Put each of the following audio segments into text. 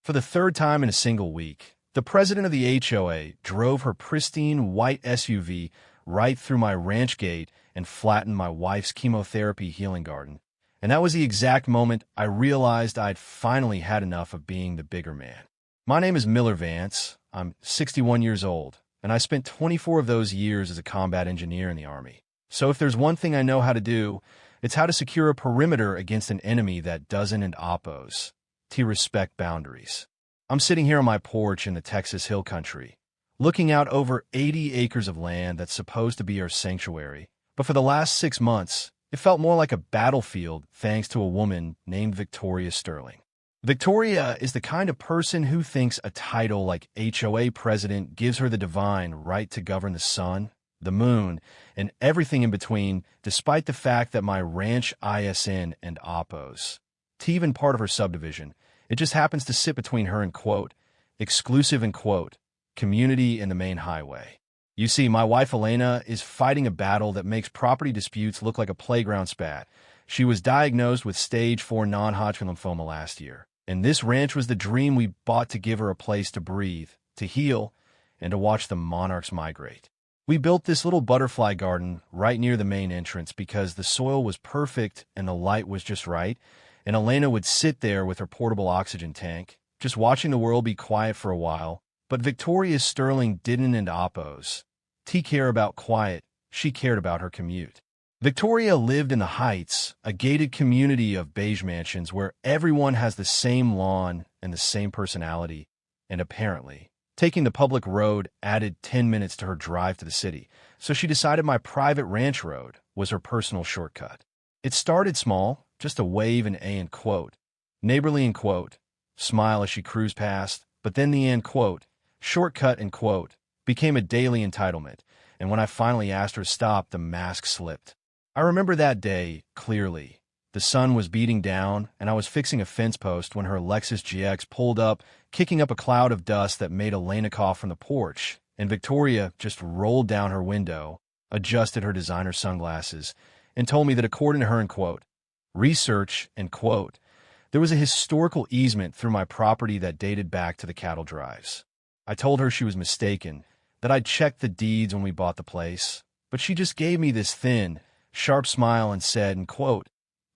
For the third time in a single week, the president of the HOA drove her pristine white SUV right through my ranch gate and flattened my wife's chemotherapy healing garden. And that was the exact moment I realized I'd finally had enough of being the bigger man. My name is Miller Vance. I'm 61 years old, and I spent 24 of those years as a combat engineer in the Army. So if there's one thing I know how to do, it's how to secure a perimeter against an enemy that doesn't and oppose, to respect boundaries. I'm sitting here on my porch in the Texas Hill Country, looking out over 80 acres of land that's supposed to be our sanctuary. But for the last 6 months, it felt more like a battlefield thanks to a woman named Victoria Sterling. Victoria is the kind of person who thinks a title like HOA president gives her the divine right to govern the sun, the moon, and everything in between, despite the fact that my ranch ISN and oppose, to even part of her subdivision, it just happens to sit between her and, quote, exclusive and, quote, community and the main highway. You see, my wife Elena is fighting a battle that makes property disputes look like a playground spat. She was diagnosed with stage 4 non-Hodgkin lymphoma last year, and this ranch was the dream we bought to give her a place to breathe, to heal, and to watch the monarchs migrate. We built this little butterfly garden right near the main entrance because the soil was perfect and the light was just right, and Elena would sit there with her portable oxygen tank, just watching the world be quiet for a while. But Victoria Sterling didn't and oppose. T care about quiet, she cared about her commute. Victoria lived in the Heights, a gated community of beige mansions where everyone has the same lawn and the same personality, and apparently, taking the public road added 10 minutes to her drive to the city, so she decided my private ranch road was her personal shortcut. It started small, just a wave and a and quote, neighborly and quote, smile as she cruised past, but then the and quote, shortcut and quote, became a daily entitlement, and when I finally asked her to stop, the mask slipped. I remember that day clearly. The sun was beating down, and I was fixing a fence post when her Lexus GX pulled up, kicking up a cloud of dust that made Elena cough from the porch, and Victoria just rolled down her window, adjusted her designer sunglasses, and told me that according to her and quote, research and quote, there was a historical easement through my property that dated back to the cattle drives. I told her she was mistaken, that I'd checked the deeds when we bought the place, but she just gave me this thin, sharp smile and said, and quote,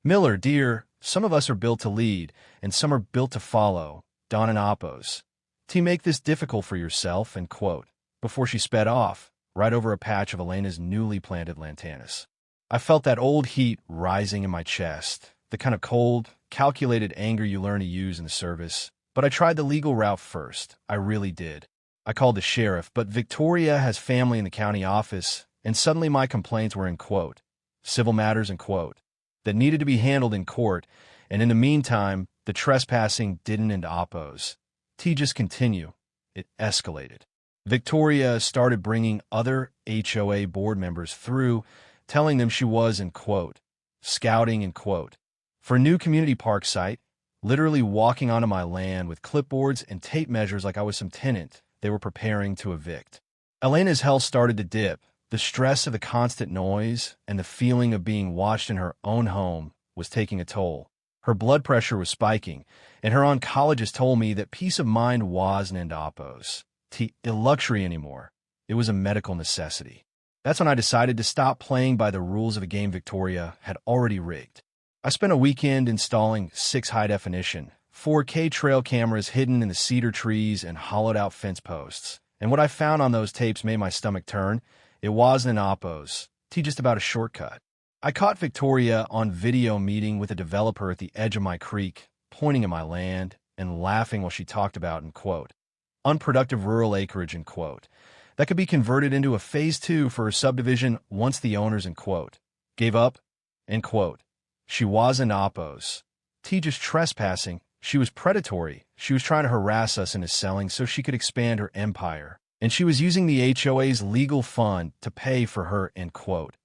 Miller, dear, some of us are built to lead, and some are built to follow, Don and oppose. To make this difficult for yourself, and quote, before she sped off, right over a patch of Elena's newly planted lantanas. I felt that old heat rising in my chest, the kind of cold, calculated anger you learn to use in the service. But I tried the legal route first. I really did. I called the sheriff, but Victoria has family in the county office, and suddenly my complaints were in quote, civil matters in quote, that needed to be handled in court, and in the meantime, the trespassing didn't and oppose. T just continue. It escalated. Victoria started bringing other HOA board members through, telling them she was, in quote, scouting in quote, for a new community park site, literally walking onto my land with clipboards and tape measures like I was some tenant they were preparing to evict. Elena's health started to dip. The stress of the constant noise and the feeling of being watched in her own home was taking a toll. Her blood pressure was spiking, and her oncologist told me that peace of mind wasn't and oppose. A luxury anymore. It was a medical necessity. That's when I decided to stop playing by the rules of a game Victoria had already rigged. I spent a weekend installing 6 high-definition, 4K trail cameras hidden in the cedar trees and hollowed-out fence posts. And what I found on those tapes made my stomach turn. It wasn't an oppose, just about a shortcut. I caught Victoria on video meeting with a developer at the edge of my creek, pointing at my land and laughing while she talked about, in quote, unproductive rural acreage, in quote, that could be converted into a phase 2 for her subdivision once the owners, in quote, gave up, in quote. She wasn't oppose. Just trespassing. She was predatory. She was trying to harass us into selling so she could expand her empire. And she was using the HOA's legal fund to pay for her, in quote,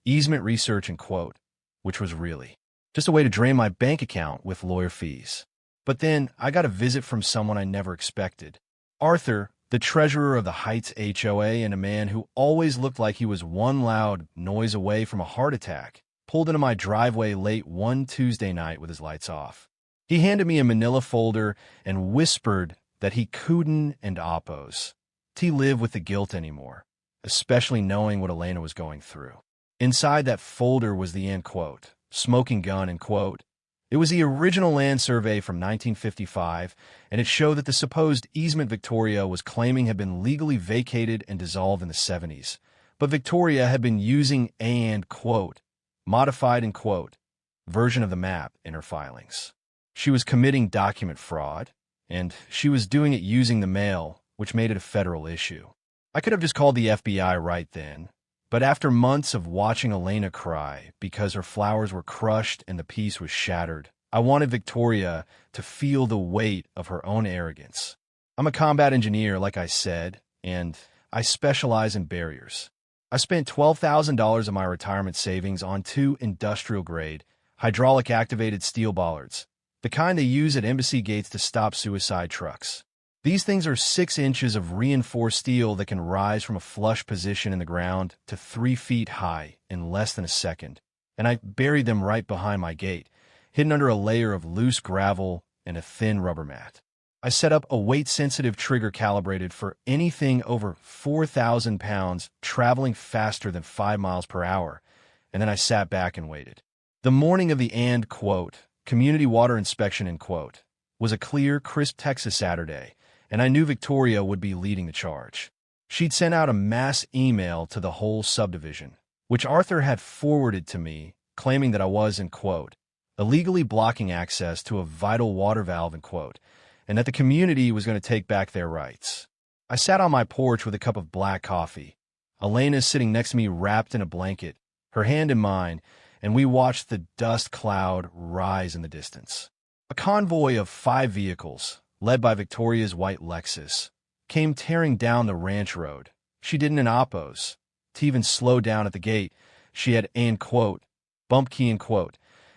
easement research, in quote, which was really just a way to drain my bank account with lawyer fees. But then I got a visit from someone I never expected. Arthur, the treasurer of the Heights HOA and a man who always looked like he was one loud noise away from a heart attack, pulled into my driveway late one Tuesday night with his lights off. He handed me a manila folder and whispered that he couldn't and oppose. T live with the guilt anymore, especially knowing what Elena was going through. Inside that folder was the end quote, smoking gun and quote. It was the original land survey from 1955, and it showed that the supposed easement Victoria was claiming had been legally vacated and dissolved in the 70s. But Victoria had been using a quote, modified and quote, version of the map in her filings. She was committing document fraud, and she was doing it using the mail, which made it a federal issue. I could have just called the FBI right then, but after months of watching Elena cry because her flowers were crushed and the peace was shattered, I wanted Victoria to feel the weight of her own arrogance. I'm a combat engineer, like I said, and I specialize in barriers. I spent $12,000 of my retirement savings on 2 industrial-grade, hydraulic-activated steel bollards, the kind they use at embassy gates to stop suicide trucks. These things are 6 inches of reinforced steel that can rise from a flush position in the ground to 3 feet high in less than a second, and I buried them right behind my gate, hidden under a layer of loose gravel and a thin rubber mat. I set up a weight-sensitive trigger calibrated for anything over 4,000 pounds traveling faster than 5 miles per hour, and then I sat back and waited. The morning of the community water inspection was a clear, crisp Texas Saturday, and I knew Victoria would be leading the charge. She'd sent out a mass email to the whole subdivision, which Arthur had forwarded to me, claiming that I was, illegally blocking access to a vital water valve, and that the community was going to take back their rights. I sat on my porch with a cup of black coffee. Elena sitting next to me wrapped in a blanket, her hand in mine, and we watched the dust cloud rise in the distance. A convoy of 5 vehicles, led by Victoria's white Lexus, came tearing down the ranch road. She didn't oppose. To even slow down at the gate, she had bump key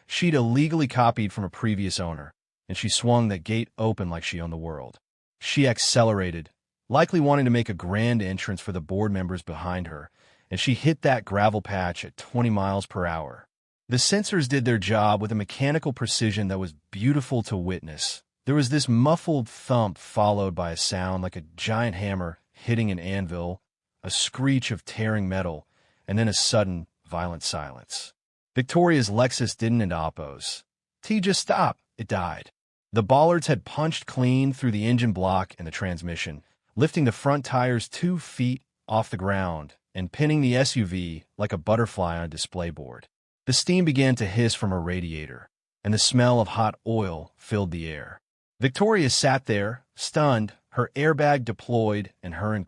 she'd illegally copied from a previous owner, and she swung the gate open like she owned the world. She accelerated, likely wanting to make a grand entrance for the board members behind her, and she hit that gravel patch at 20 miles per hour. The sensors did their job with a mechanical precision that was beautiful to witness. There was this muffled thump followed by a sound like a giant hammer hitting an anvil, a screech of tearing metal, and then a sudden, violent silence. Victoria's Lexus didn't oppose. T just stopped. It died. The Bollards had punched clean through the engine block and the transmission, lifting the front tires 2 feet off the ground and pinning the SUV like a butterfly on a display board. The steam began to hiss from her radiator, and the smell of hot oil filled the air. Victoria sat there, stunned, her airbag deployed, and her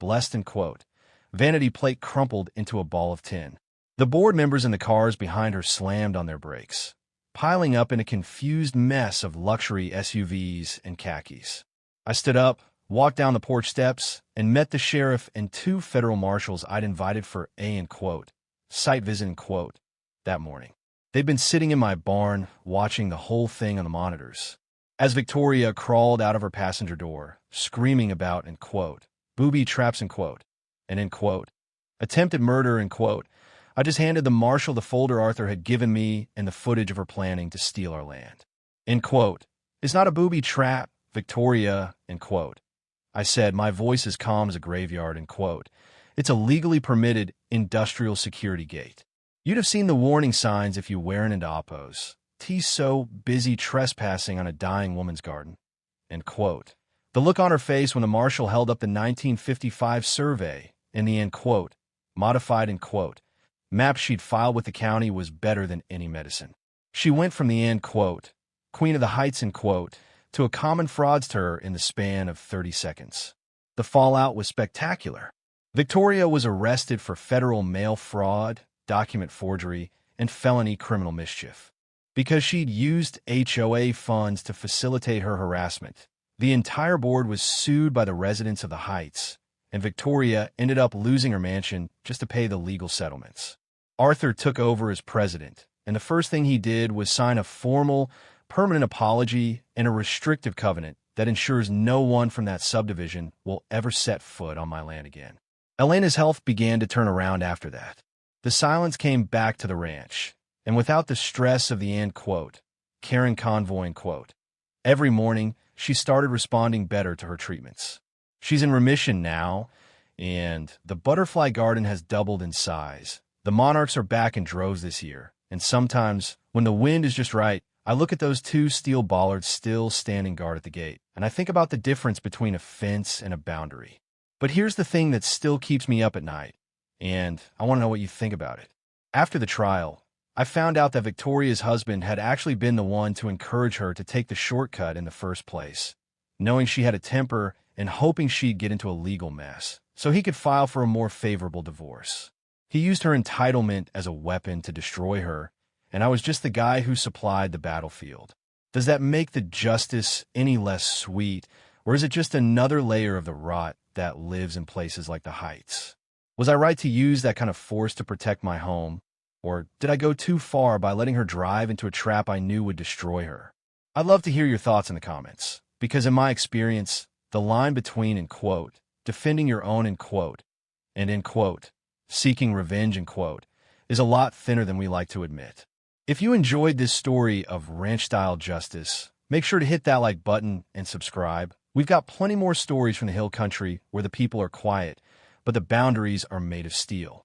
blessed vanity plate crumpled into a ball of tin. The board members in the cars behind her slammed on their brakes, piling up in a confused mess of luxury SUVs and khakis. I stood up, walked down the porch steps, and met the sheriff and 2 federal marshals I'd invited for a site visit that morning. They'd been sitting in my barn watching the whole thing on the monitors. As Victoria crawled out of her passenger door, screaming about booby traps attempted murder I just handed the marshal the folder Arthur had given me and the footage of her planning to steal our land. It's not a booby trap, Victoria, I said, my voice as calm as a graveyard, It's a legally permitted industrial security gate. You'd have seen the warning signs if you weren't oppose. T's so busy trespassing on a dying woman's garden. The look on her face when the marshal held up the 1955 survey and the modified map she'd filed with the county was better than any medicine. She went from the queen of the heights to a common fraudster in the span of 30 seconds. The fallout was spectacular. Victoria was arrested for federal mail fraud, document forgery, and felony criminal mischief. Because she'd used HOA funds to facilitate her harassment, the entire board was sued by the residents of the Heights, and Victoria ended up losing her mansion just to pay the legal settlements. Arthur took over as president, and the first thing he did was sign a formal, permanent apology and a restrictive covenant that ensures no one from that subdivision will ever set foot on my land again. Elena's health began to turn around after that. The silence came back to the ranch, and without the stress of the Karen Convoy, quote. Every morning, she started responding better to her treatments. She's in remission now, and the butterfly garden has doubled in size. The monarchs are back in droves this year, and sometimes, when the wind is just right, I look at those two steel bollards still standing guard at the gate, and I think about the difference between a fence and a boundary. But here's the thing that still keeps me up at night, and I want to know what you think about it. After the trial, I found out that Victoria's husband had actually been the one to encourage her to take the shortcut in the first place, knowing she had a temper and hoping she'd get into a legal mess, so he could file for a more favorable divorce. He used her entitlement as a weapon to destroy her, and I was just the guy who supplied the battlefield. Does that make the justice any less sweet, or is it just another layer of the rot that lives in places like the Heights? Was I right to use that kind of force to protect my home, or did I go too far by letting her drive into a trap I knew would destroy her? I'd love to hear your thoughts in the comments, because in my experience, the line between, in quote, defending your own, in quote, and in quote, seeking revenge, in quote, is a lot thinner than we like to admit. If you enjoyed this story of ranch-style justice, make sure to hit that like button and subscribe. We've got plenty more stories from the Hill Country where the people are quiet, but the boundaries are made of steel.